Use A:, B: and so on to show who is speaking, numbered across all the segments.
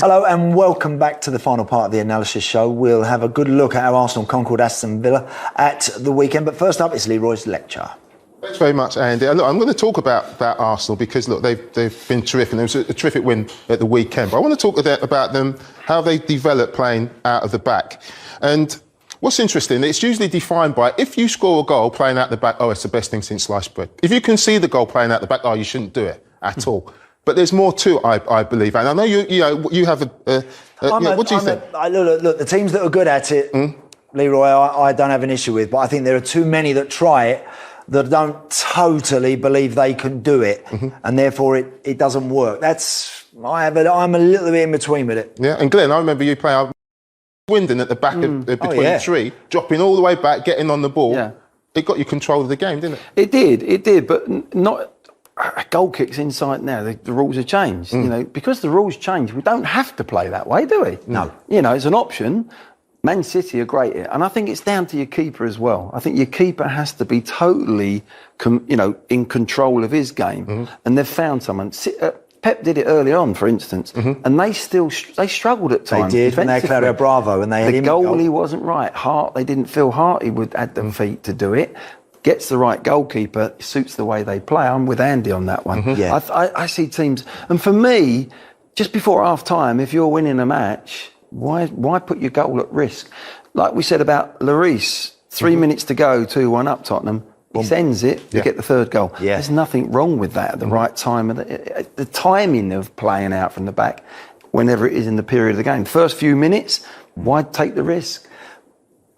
A: Hello and welcome back to the final part of the analysis show. We'll have a good look at how Arsenal conquered Aston Villa at the weekend. But first up, it's Leroy's lecture.
B: Thanks very much, Andy. Look, I'm going to talk about Arsenal because, look, they've been terrific. There was a terrific win at the weekend. But I want to talk about them, how they develop playing out of the back. And what's interesting, it's usually defined by if you score a goal playing out the back, oh, it's the best thing since sliced bread. If you concede the goal playing out the back, oh, you shouldn't do it at all. But there's more to it, I believe. And I know you have what do you think?
A: Look, the teams that are good at it, Leroy, I don't have an issue with. But I think there are too many that try it that don't totally believe they can do it. And therefore it doesn't work. I'm a little bit in between with it.
B: Yeah, and Glenn, I remember you playing Swindon at the back of between three, dropping all the way back, getting on the ball. Yeah. It got you control of the game, didn't it?
C: It did, but not... Goal kicks inside now, the rules have changed. You know, because the rules change, we don't have to play that way, do we?
A: No.
C: You know, it's an option. Man City are great here. And I think it's down to your keeper as well. I think your keeper has to be totally, in control of his game. And they've found someone. Pep did it early on, for instance, and they struggled at times.
A: They did when they had Claudio Bravo and they had him.
C: The goalie wasn't right. They didn't feel Harty would add the feet to do it. Gets the right goalkeeper, suits the way they play. I'm with Andy on that one. I see teams, and for me, just before half time, if you're winning a match, why put your goal at risk? Like we said about Lloris, 3 minutes to go, 2-1 up Tottenham. He sends it, you get the third goal. There's nothing wrong with that at the right time. The timing of playing out from the back, whenever it is in the period of the game. First few minutes, why take the risk?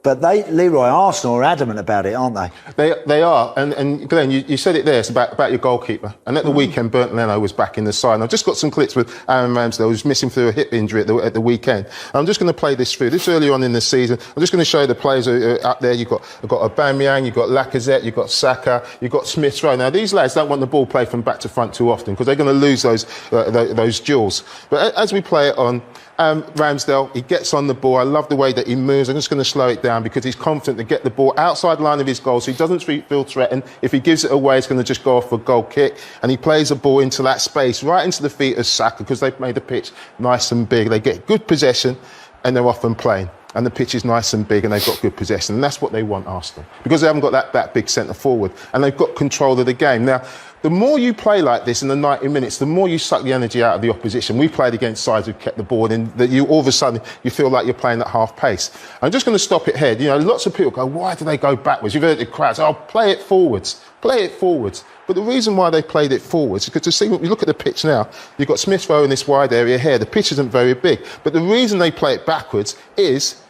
A: But Leroy, Arsenal are adamant about it, aren't they?
B: They are. And Glenn, you said it there, it's about your goalkeeper. And at the weekend, Bernd Leno was back in the side. And I've just got some clips with Aaron Ramsdale, who's missing through a hip injury at the weekend. And I'm just going to play this through. This is early on in the season. I'm just going to show you the players who are up there. You've got Aubameyang, you've got Lacazette, you've got Saka, you've got Smith-Rowe. Now, these lads don't want the ball played from back to front too often because they're going to lose those duels. But as we play it on, Ramsdale, he gets on the ball. I love the way that he moves. I'm just going to slow it down because he's confident to get the ball outside line of his goal so he doesn't feel threatened. If he gives it away, it's going to just go off for a goal kick. And he plays the ball into that space, right into the feet of Saka because they've made the pitch nice and big. They get good possession and they're often playing. And the pitch is nice and big and they've got good possession. And that's what they want, Arsenal. Because they haven't got that big centre forward. And they've got control of the game. Now, the more you play like this in the 90 minutes, the more you suck the energy out of the opposition. We played against sides who kept the ball and that you all of a sudden you feel like you're playing at half pace. I'm just going to stop it here. You know, lots of people go, why do they go backwards? You've heard the crowds, play it forwards. Play it forwards. But the reason why they played it forwards is because when you look at the pitch now, you've got Smith-Rowe in this wide area here. The pitch isn't very big. But the reason they play it backwards is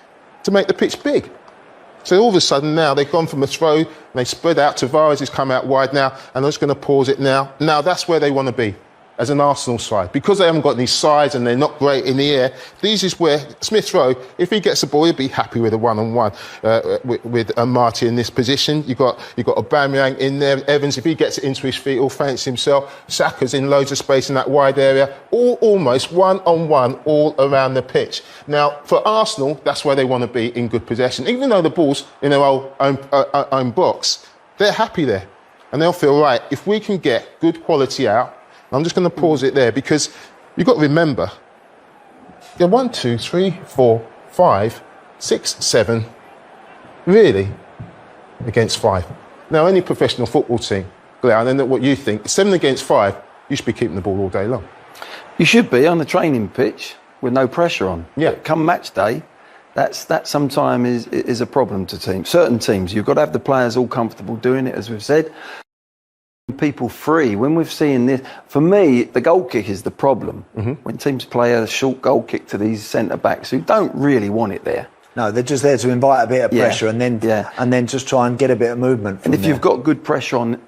B: to make the pitch big. So all of a sudden now they've gone from a throw and they spread out. Tavares has come out wide now and they're just going to pause it now. Now that's where they want to be as an Arsenal side. Because they haven't got any sides and they're not great in the air, this is where Smith-Rowe, if he gets the ball, he'll be happy with a one-on-one with Marty in this position. You've got Aubameyang in there. Evans, if he gets it into his feet, he'll fancy himself. Saka's in loads of space in that wide area. Almost one-on-one all around the pitch. Now, for Arsenal, that's where they want to be in good possession. Even though the ball's in their own box, they're happy there. And they'll feel, right, if we can get good quality out, I'm just going to pause it there because you've got to remember, you're 1, 2, 3, 4, 5, 6, 7, really, against 5. Now, any professional football team, Glenn, I don't know what you think, 7 against 5, you should be keeping the ball all day long.
C: You should be on the training pitch with no pressure on.
B: Yeah.
C: But come match day, that sometimes is a problem to teams. Certain teams, you've got to have the players all comfortable doing it, as we've said. People free. When we've seen this, for me, the goal kick is the problem. When teams play a short goal kick to these centre backs who don't really want it there.
A: No, they're just there to invite a bit of pressure and then just try and get a bit of movement.
C: And if you've got good pressure on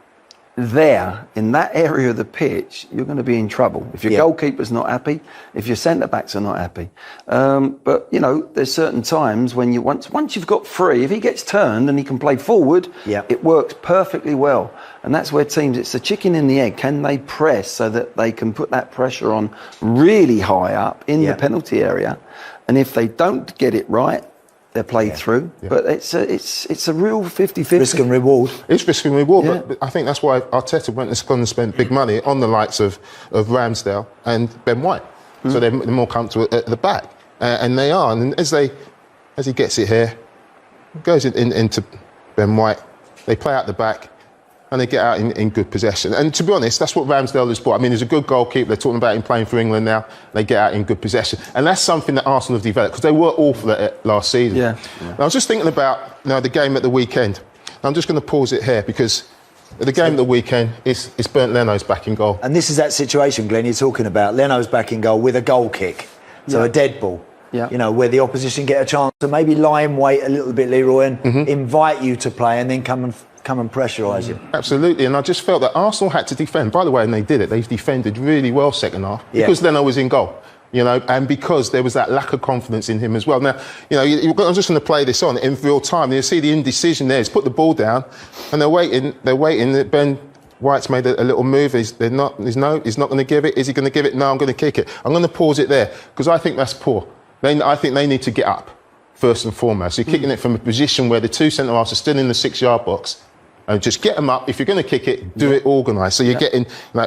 C: there, in that area of the pitch, you're going to be in trouble. If your goalkeeper's not happy, if your centre-backs are not happy. But, you know, there's certain times when you once you've got free, if he gets turned and he can play forward, it works perfectly well. And that's where teams, it's the chicken and the egg. Can they press so that they can put that pressure on really high up in the penalty area? And if they don't get it right, they're played through. But it's a real 50-50.
A: Risk and reward.
B: It's risk and reward, but I think that's why Arteta went and spent big money on the likes of Ramsdale and Ben White. so they're more comfortable at the back, and they are. And as he gets it here, goes into Ben White, they play out the back, and they get out in good possession. And to be honest, that's what Ramsdale has brought. I mean, he's a good goalkeeper. They're talking about him playing for England now. They get out in good possession. And that's something that Arsenal have developed, because they were awful at it last season.
C: Yeah.
B: I was just thinking about the game at the weekend. I'm just going to pause it here, because the game at the weekend is Bernd Leno's back in goal.
A: And this is that situation, Glenn, you're talking about. Leno's back in goal with a goal kick. So a dead ball.
C: Yeah.
A: You know, where the opposition get a chance to maybe lie in wait a little bit, Leroy, and invite you to play, and then come and pressurise you.
B: Absolutely, and I just felt that Arsenal had to defend. By the way, and they did it. They've defended really well second half because Leno was in goal, and because there was that lack of confidence in him as well. Now, I'm just going to play this on in real time. You see the indecision there. He's put the ball down, and they're waiting. Ben White's made a little move. He's not going to give it. Is he going to give it? No, I'm going to kick it. I'm going to pause it there because I think that's poor. I think they need to get up first and foremost. You're kicking it from a position where the two centre-halves are still in the 6-yard box. And just get them up. If you're going to kick it, do it organised. So you're getting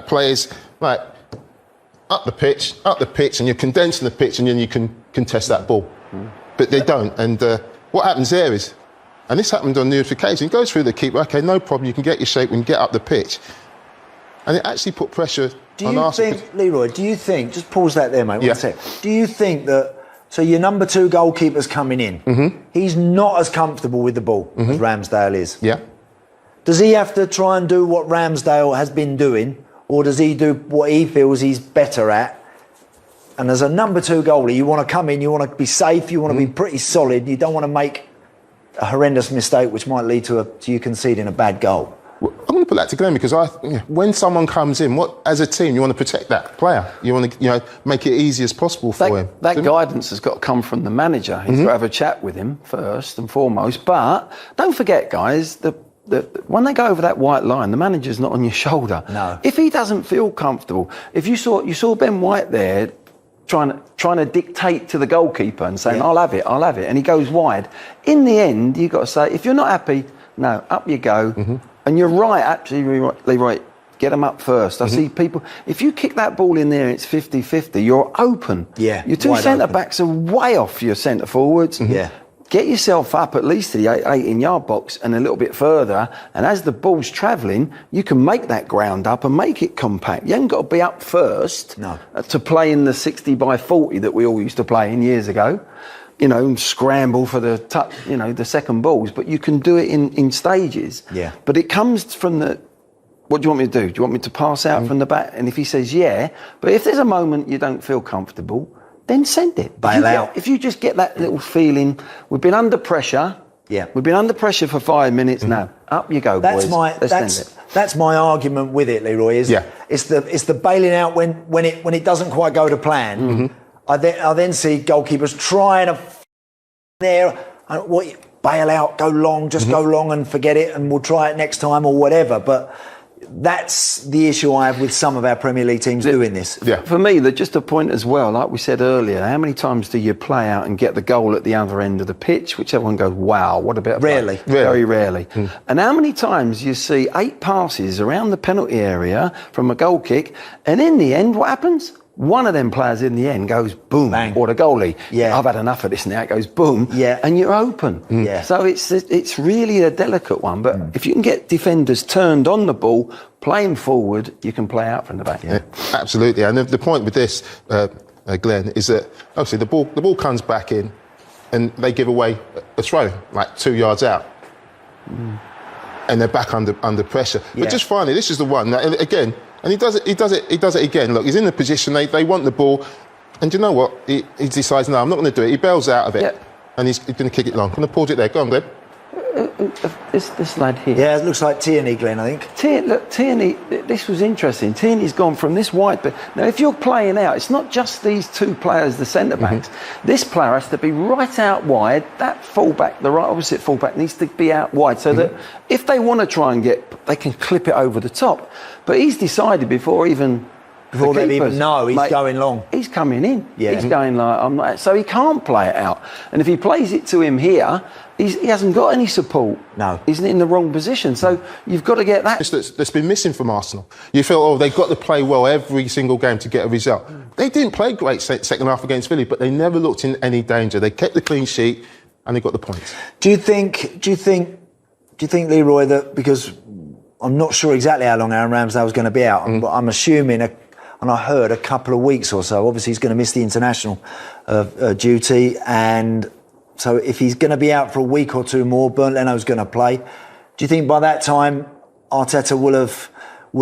B: players up the pitch, and you're condensing the pitch, and then you can contest that ball. But they don't. And what happens there is, and this happened on numerous occasions, he goes through the keeper. Okay, no problem. You can get your shape and get up the pitch. And it actually put pressure on Arsenal.
A: Leroy, do you think, just pause that there, mate,
B: Yeah.
A: one sec. Do you think that, so your number 2 goalkeeper's coming in, he's not as comfortable with the ball as Ramsdale is?
B: Yeah.
A: Does he have to try and do what Ramsdale has been doing, or does he do what he feels he's better at? And as a number 2 goalie, you want to come in, you want to be safe, you want to be pretty solid, you don't want to make a horrendous mistake which might lead to you conceding a bad goal.
B: Well, I'm going to put that to Glenn, because when someone comes in, as a team, you want to protect that player. You want to make it easy as possible for him.
C: That guidance has got to come from the manager. He's got to have a chat with him first and foremost. But don't forget, guys, when they go over that white line, the manager's not on your shoulder.
A: No.
C: If he doesn't feel comfortable, if you saw Ben White there trying to dictate to the goalkeeper and saying, I'll have it, and he goes wide. In the end, you've got to say, if you're not happy, no, up you go. And you're right, absolutely right. Get them up first. I see people, if you kick that ball in there and it's 50-50, you're open.
A: Yeah,
C: your two centre-backs are way off your centre-forwards.
A: Yeah.
C: Get yourself up at least to the 18-yard box and a little bit further, and as the ball's travelling, you can make that ground up and make it compact. You haven't got to be up first to play in the 60-by-40 that we all used to play in years ago, and scramble for the the second balls, but you can do it in stages. Yeah. But it comes from what do you want me to do? Do you want me to pass out from the back? And if he says yeah, but if there's a moment you don't feel comfortable, then send it.
A: Bail out.
C: If you just get that little feeling, we've been under pressure. Yeah. We've been under pressure for 5 minutes now. Up you go, boys.
A: That's my argument with it, Leroy. It's the bailing out when it doesn't quite go to plan. I then see goalkeepers trying to bail out, go long, just go long and forget it, and we'll try it next time or whatever. But that's the issue I have with some of our Premier League teams doing this.
B: Yeah.
C: For me, just a point as well, like we said earlier, how many times do you play out and get the goal at the other end of the pitch, which everyone goes, wow, what a bit of
A: Rarely.
C: play. Very rarely. And how many times you see 8 passes around the penalty area from a goal kick, and in the end, what happens? One of them players in the end goes boom,
A: bang,
C: or the goalie.
A: Yeah,
C: I've had enough of this now. It goes boom, and you're open.
A: Yeah.
C: So it's really a delicate one. But if you can get defenders turned on the ball, playing forward, you can play out from the back.
B: Yeah, absolutely. And the point with this, Glenn, is that obviously the ball comes back in, and they give away a throw like 2 yards out, and they're back under pressure. But just finally, this is the one that, again. And he does it again. Look, he's in the position, they want the ball. And do you know what? He decides, no, I'm not going to do it. He bails out of it. And he's going to kick it long. I'm going to pause it there. Go on, Glenn.
C: This lad here.
A: Yeah, it looks like Tierney, Glenn, I think.
C: Tierney, this was interesting. Tierney's gone from this wide bit. Now, if you're playing out, it's not just these 2 players, the centre-backs. This player has to be right out wide. That full-back, the right opposite full-back, needs to be out wide so that if they want to try and they can clip it over the top. But he's decided before even
A: Before they even know, he's going long.
C: He's coming in.
A: Yeah.
C: He's going like, I'm not. So he can't play it out. And if he plays it to him here, he hasn't got any support.
A: No.
C: He's in the wrong position. So you've got to get that.
B: That's been missing from Arsenal. You feel, oh, they've got to play well every single game to get a result. They didn't play great second half against Villa, but they never looked in any danger. They kept the clean sheet and they got the points.
A: Do you think, Leroy, that because I'm not sure exactly how long Aaron Ramsdale's going to be out, but I'm assuming, and I heard a couple of weeks or so, obviously he's going to miss the international duty, and so if he's going to be out for a week or two more, Bernd Leno's going to play. Do you think by that time Arteta will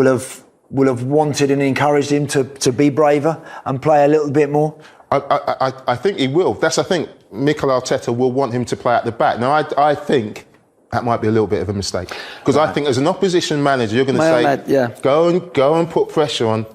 A: have wanted and encouraged him to be braver and play a little bit more?
B: I think he will. I think Mikel Arteta will want him to play at the back. Now, I think that might be a little bit of a mistake, because I think as an opposition manager, you're going to say, go and put pressure on.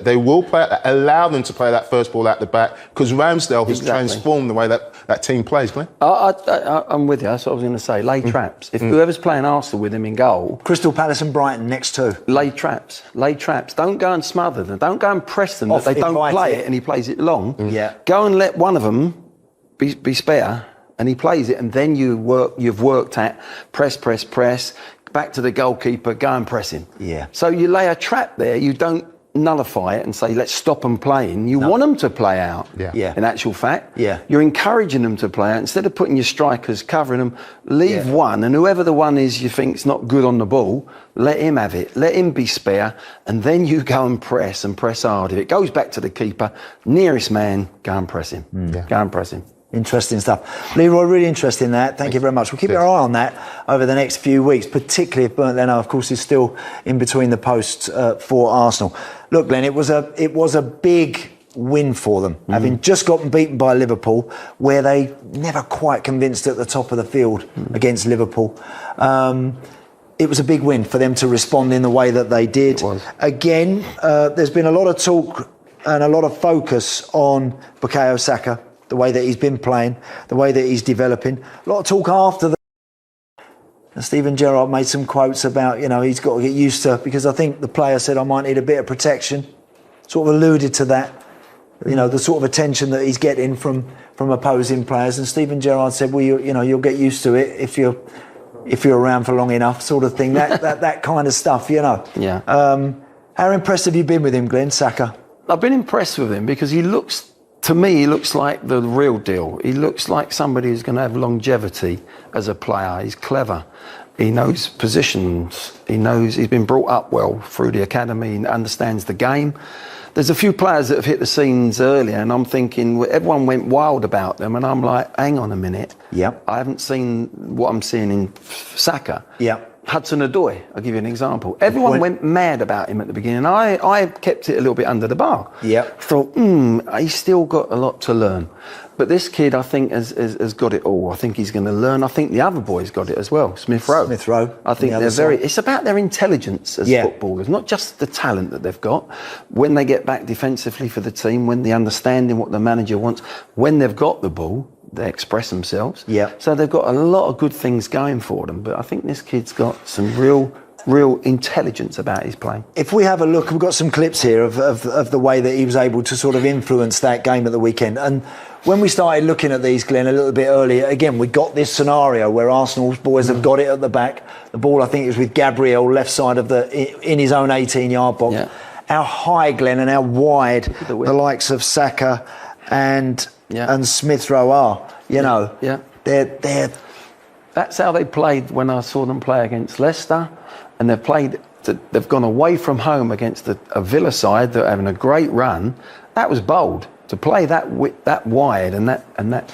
B: They will play. Allow them to play that first ball at the back, because Ramsdale has transformed the way that team plays. Glenn,
C: I'm with you. That's what I was going to say. Lay traps. If whoever's playing Arsenal with him in goal,
A: Crystal Palace and Brighton next two.
C: Lay traps. Lay traps. Don't go and smother them. Don't go and press them that they don't play it and he plays it long.
A: Yeah.
C: Go and let one of them be spare. And he plays it, and then you've worked at press, back to the goalkeeper, go and press him.
A: Yeah.
C: So you lay a trap there, you don't nullify it and say, let's stop them playing. You want them to play out, in actual fact.
A: Yeah.
C: You're encouraging them to play out. Instead of putting your strikers, covering them, leave one, and whoever the one is you think's not good on the ball, let him have it. Let him be spare, and then you go and press hard. If it goes back to the keeper, nearest man, go and press him. Go and press him.
A: Interesting stuff. Leroy, really interesting that. Thank you very much. We'll keep our eye on that over the next few weeks, particularly if Bernd Leno, of course, is still in between the posts for Arsenal. Look, Glenn, it was a big win for them, having just gotten beaten by Liverpool, where they never quite convinced at the top of the field against Liverpool. It was a big win for them to respond in the way that they did.
C: It was.
A: Again, there's been a lot of talk and a lot of focus on Bukayo Saka, the way that he's been playing, the way that he's developing. A lot of talk after the... And Steven Gerrard made some quotes about, he's got to get used to, because I think the player said, I might need a bit of protection. Sort of alluded to that, the sort of attention that he's getting from opposing players. And Steven Gerrard said, well, you'll get used to it if you're around for long enough, sort of thing. That kind of stuff,
C: Yeah.
A: How impressed have you been with him, Glenn, Saka?
C: I've been impressed with him because to me, he looks like the real deal. He looks like somebody who's going to have longevity as a player. He's clever. He knows positions. He's been brought up well through the academy and understands the game. There's a few players that have hit the scenes earlier, and I'm thinking everyone went wild about them, and I'm like, hang on a minute.
A: Yep.
C: I haven't seen what I'm seeing in Saka.
A: Yep.
C: Hudson-Odoi, I'll give you an example. Everyone went mad about him at the beginning. I kept it a little bit under the bar.
A: Yep.
C: Thought, he's still got a lot to learn. But this kid, I think, has got it all. I think he's going to learn. I think the other boys got it as well. Smith Rowe. I think they're it's about their intelligence as footballers, not just the talent that they've got. When they get back defensively for the team, when they understand what the manager wants, when they've got the ball, they express themselves.
A: Yeah.
C: So they've got a lot of good things going for them. But I think this kid's got some real intelligence about his play.
A: If we have a look, we've got some clips here of the way that he was able to sort of influence that game at the weekend. And when we started looking at these, Glenn, a little bit earlier, again, we got this scenario where Arsenal's boys have got it at the back. The ball, I think, is with Gabriel, left side of in his own 18-yard box. Yeah. How high, Glenn, and how wide the likes of Saka and Smith Rowe are. They're.
C: That's how they played when I saw them play against Leicester, and they've gone away from home against a Villa side that are having a great run. That was bold to play that wide and that.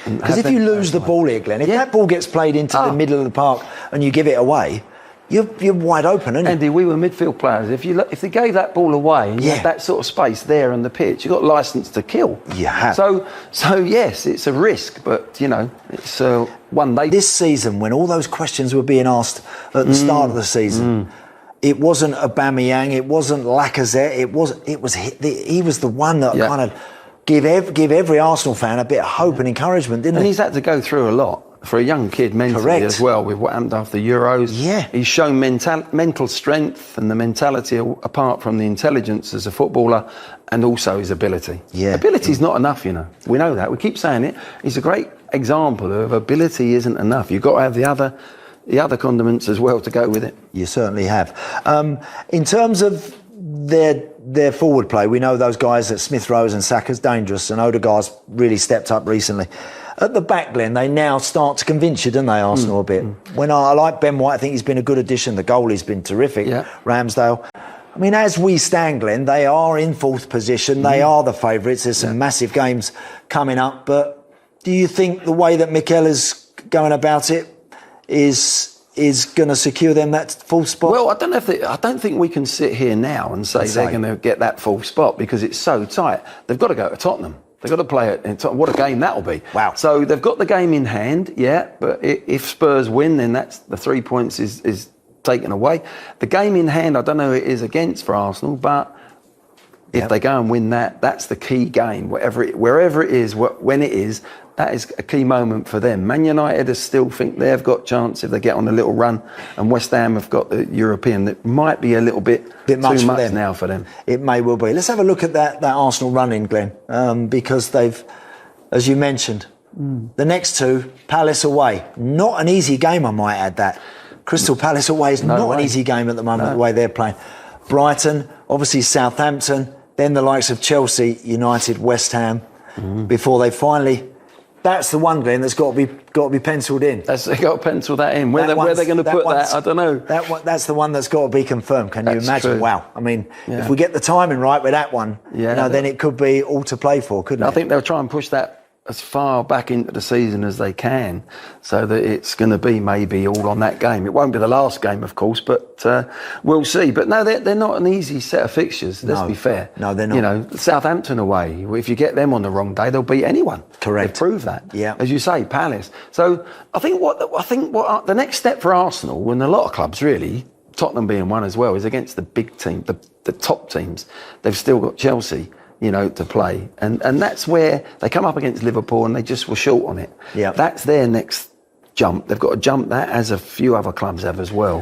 A: Because if you lose the ball here, Glenn, if that ball gets played into the middle of the park and you give it away, you're wide open, aren't you?
C: Andy, we were midfield players. If they gave that ball away and you had that sort of space there on the pitch, you got licence to kill.
A: Yeah.
C: So yes, it's a risk, but it's one day.
A: This season, when all those questions were being asked at the start of the season, it wasn't Aubameyang, it wasn't Lacazette, he was the one that kind of give every Arsenal fan a bit of hope and encouragement, didn't he?
C: And he's had to go through a lot. for a young kid mentally
A: Correct.
C: as well, with what happened after the Euros.
A: Yeah.
C: He's shown mental strength and the mentality apart from the intelligence as a footballer, and also his ability.
A: Yeah.
C: Ability's not enough, you know. We know that. We keep saying it. He's a great example of ability isn't enough. You've got to have the other condiments as well to go with it.
A: You certainly have. In terms of their forward play, we know those guys at Smith Rowe and Saka's dangerous, and Odegaard's really stepped up recently. At the back, Glenn, they now start to convince you, don't they, Arsenal, a bit? When I like Ben White, I think he's been a good addition. The goalie's been terrific.
C: Yeah.
A: Ramsdale. I mean, as we stand, Glenn, they are in fourth position. They are the favourites. There's some massive games coming up. But do you think the way that Mikel is going about it is going to secure them that fourth spot?
C: Well, I don't think we can sit here now and say they're going to get that fourth spot, because it's so tight. They've got to go to Tottenham. They've got to play it in Tottenham. What a game that'll be.
A: Wow.
C: So they've got the game in hand, yeah, but if Spurs win, then that's the 3 points is taken away. The game in hand, I don't know who it is against for Arsenal, but if they go and win that, that's the key game. Wherever it is, when it is, that is a key moment for them. Man United still think they've got chance if they get on a little run, and West Ham have got the European. That might be a little bit too much now for them.
A: It may well be. Let's have a look at that Arsenal run-in, Glenn, because they've, as you mentioned, the next two, Palace away. Not an easy game, I might add that. Crystal Palace away is not an easy game at the moment, the way they're playing. Brighton, obviously Southampton, then the likes of Chelsea, United, West Ham, before they finally... That's the one, Glenn, that's got to be penciled in.
C: They've got to pencil that in. Where they're going to put that, I don't know.
A: That's the one that's got to be confirmed. Can you imagine?
C: True.
A: Wow. I mean, if we get the timing right with that one, then it could be all to play for, couldn't it?
C: I think they'll try and push that as far back into the season as they can, so that it's going to be maybe all on that game. It won't be the last game, of course, but we'll see. But no, they're not an easy set of fixtures, let's be fair.
A: No, they're not.
C: You know, Southampton away, if you get them on the wrong day, they'll beat anyone.
A: Correct.
C: They've proved that.
A: Yeah.
C: As you say, Palace. So I think what the next step for Arsenal, and a lot of clubs really, Tottenham being one as well, is against the big team, the top teams. They've still got Chelsea, you know, to play. And that's where they come up against Liverpool and they just were short on it.
A: Yeah.
C: That's their next jump. They've got to jump that, as a few other clubs have as well.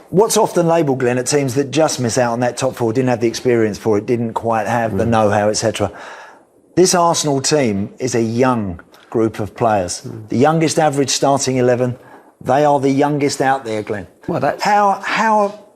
A: What's often labelled, Glenn, at teams that just miss out on that top four, didn't have the experience for it, didn't quite have the know-how, etc. This Arsenal team is a young group of players. The youngest average starting 11. They are the youngest out there, Glenn. Well, that's... How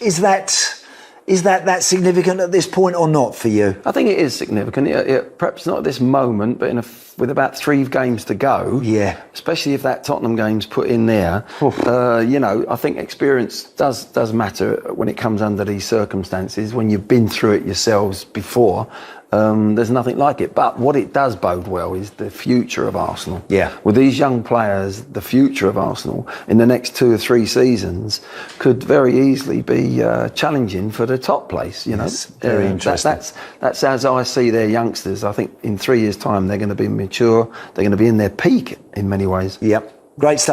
A: is that... Is that significant at this point or not for you?
C: I think it is significant. Perhaps not at this moment, but with about 3 games to go.
A: Yeah.
C: Especially if that Tottenham game's put in there. You know, I think experience does matter when it comes under these circumstances. When you've been through it yourselves before, there's nothing like it. But what it does bode well is the future of Arsenal. Yeah. With these young players, the future of Arsenal in the next 2 or 3 seasons could very easily be challenging for the top place. You know,
A: very interesting.
C: That's as I see their youngsters. I think in 3 years' time they're going to be mature. They're going to be in their peak in many ways.
A: Yep. Great stuff.